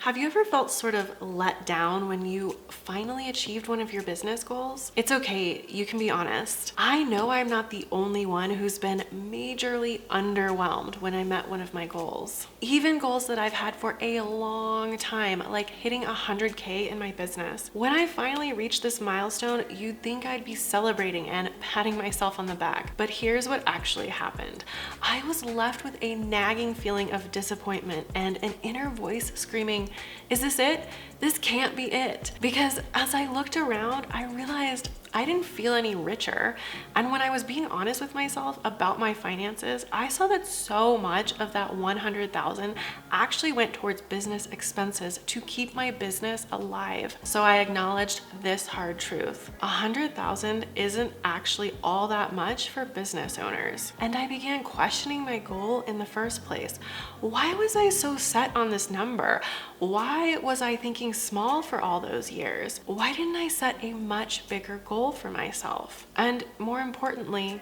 Have you ever felt sort of let down when you finally achieved one of your business goals? It's okay, you can be honest. I know I'm not the only one who's been majorly underwhelmed when I met one of my goals. Even goals that I've had for a long time, like hitting 100K in my business. When I finally reached this milestone, you'd think I'd be celebrating and patting myself on the back. But here's what actually happened. I was left with a nagging feeling of disappointment and an inner voice screaming, "Is this it? This can't be it." Because as I looked around, I realized I didn't feel any richer. And when I was being honest with myself about my finances, I saw that so much of that 100,000 actually went towards business expenses to keep my business alive. So I acknowledged this hard truth. 100,000 isn't actually all that much for business owners. And I began questioning my goal in the first place. Why was I so set on this number? Why was I thinking small for all those years? Why didn't I set a much bigger goal for myself? And more importantly,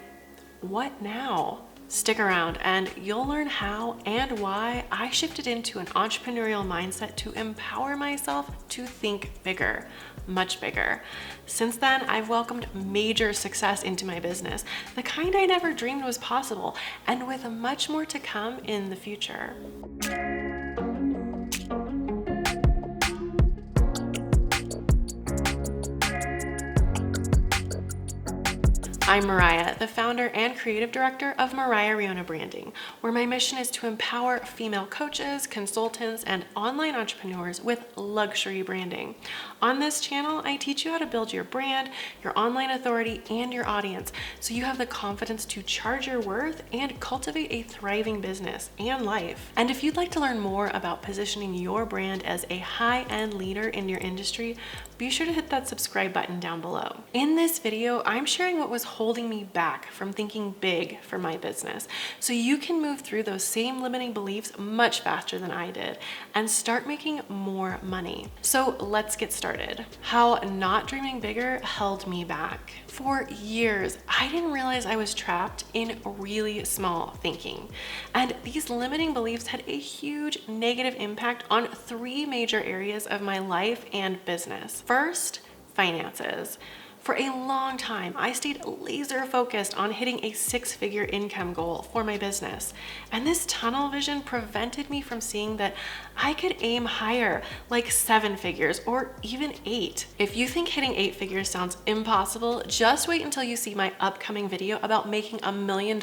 what now? Stick around and you'll learn how and why I shifted into an entrepreneurial mindset to empower myself to think bigger, much bigger. Since then, I've welcomed major success into my business, the kind I never dreamed was possible, and with much more to come in the future. I'm Moriah, the founder and creative director of Moriah Riona Branding, where my mission is to empower female coaches, consultants, and online entrepreneurs with luxury branding. On this channel, I teach you how to build your brand, your online authority, and your audience, so you have the confidence to charge your worth and cultivate a thriving business and life. And if you'd like to learn more about positioning your brand as a high-end leader in your industry, be sure to hit that subscribe button down below. In this video, I'm sharing what was holding me back from thinking big for my business, so you can move through those same limiting beliefs much faster than I did and start making more money. So let's get started. How not dreaming bigger held me back. For years, I didn't realize I was trapped in really small thinking. And these limiting beliefs had a huge negative impact on three major areas of my life and business. First, finances. For a long time, I stayed laser focused on hitting a six-figure income goal for my business. And this tunnel vision prevented me from seeing that I could aim higher, like 7 figures or even 8. If you think hitting 8 figures sounds impossible, just wait until you see my upcoming video about making $1 million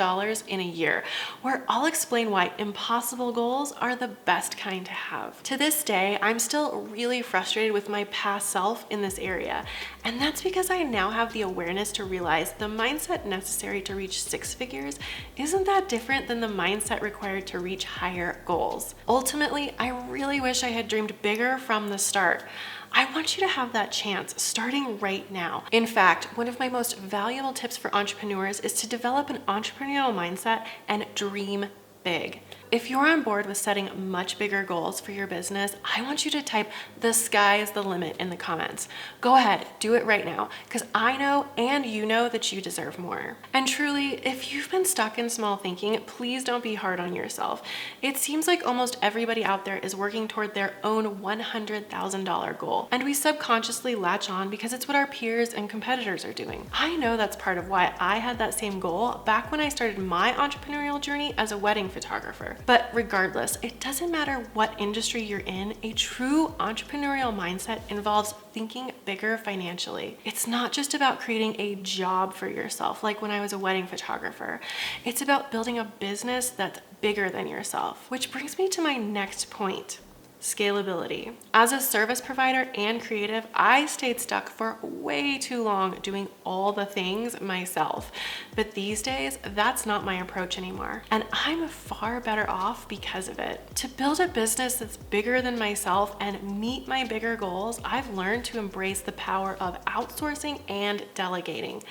in a year, where I'll explain why impossible goals are the best kind to have. To this day, I'm still really frustrated with my past self in this area. And that's because I now have the awareness to realize the mindset necessary to reach 6 figures isn't that different than the mindset required to reach higher goals. Ultimately, I really wish I had dreamed bigger from the start. I want you to have that chance starting right now. In fact, one of my most valuable tips for entrepreneurs is to develop an entrepreneurial mindset and dream big. If you're on board with setting much bigger goals for your business, I want you to type "the sky is the limit" in the comments. Go ahead, do it right now, because I know and you know that you deserve more. And truly, if you've been stuck in small thinking, please don't be hard on yourself. It seems like almost everybody out there is working toward their own $100,000 goal, and we subconsciously latch on because it's what our peers and competitors are doing. I know that's part of why I had that same goal back when I started my entrepreneurial journey as a wedding photographer. But regardless, it doesn't matter what industry you're in, a true entrepreneurial mindset involves thinking bigger financially. It's not just about creating a job for yourself, like when I was a wedding photographer. It's about building a business that's bigger than yourself. Which brings me to my next point. Scalability. As a service provider and creative, I stayed stuck for way too long doing all the things myself. But these days, that's not my approach anymore. And I'm far better off because of it. To build a business that's bigger than myself and meet my bigger goals, I've learned to embrace the power of outsourcing and delegating.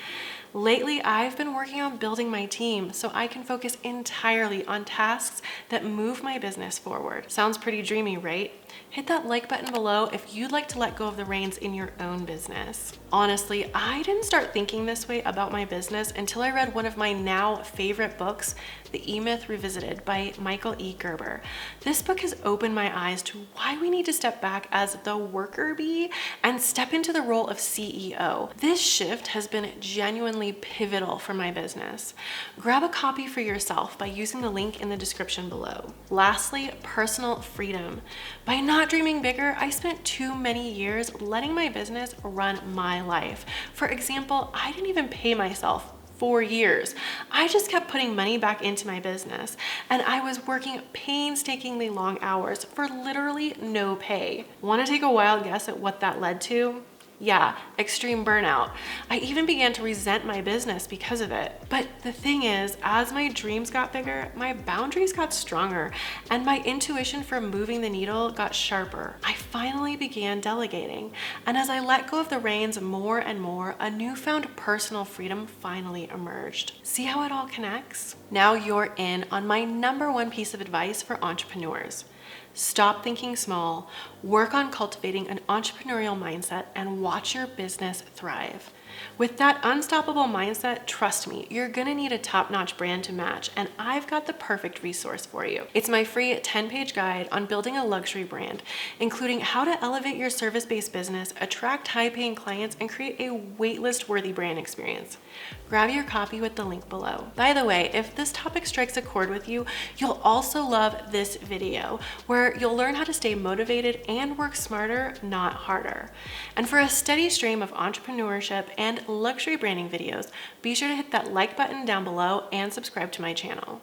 Lately, I've been working on building my team so I can focus entirely on tasks that move my business forward. Sounds pretty dreamy, right? Hit that like button below if you'd like to let go of the reins in your own business. Honestly, I didn't start thinking this way about my business until I read one of my now favorite books, The E-Myth Revisited by Michael E. Gerber. This book has opened my eyes to why we need to step back as the worker bee and step into the role of CEO. This shift has been genuinely pivotal for my business. Grab a copy for yourself by using the link in the description below. Lastly, personal freedom. By not dreaming bigger, I spent too many years letting my business run my life. For example, I didn't even pay myself for years. I just kept putting money back into my business, and I was working painstakingly long hours for literally no pay. Want to take a wild guess at what that led to? Yeah, extreme burnout. I even began to resent my business because of it. But the thing is, as my dreams got bigger, my boundaries got stronger, and my intuition for moving the needle got sharper. I finally began delegating, and as I let go of the reins more and more, a newfound personal freedom finally emerged. See how it all connects? Now you're in on my #1 piece of advice for entrepreneurs. Stop thinking small, work on cultivating an entrepreneurial mindset, and watch your business thrive. With that unstoppable mindset, trust me, you're gonna need a top-notch brand to match, and I've got the perfect resource for you. It's my free 10-page guide on building a luxury brand, including how to elevate your service-based business, attract high-paying clients, and create a waitlist-worthy brand experience. Grab your copy with the link below. By the way, if this topic strikes a chord with you, you'll also love this video, where you'll learn how to stay motivated and work smarter, not harder. And for a steady stream of entrepreneurship and luxury branding videos, be sure to hit that like button down below and subscribe to my channel.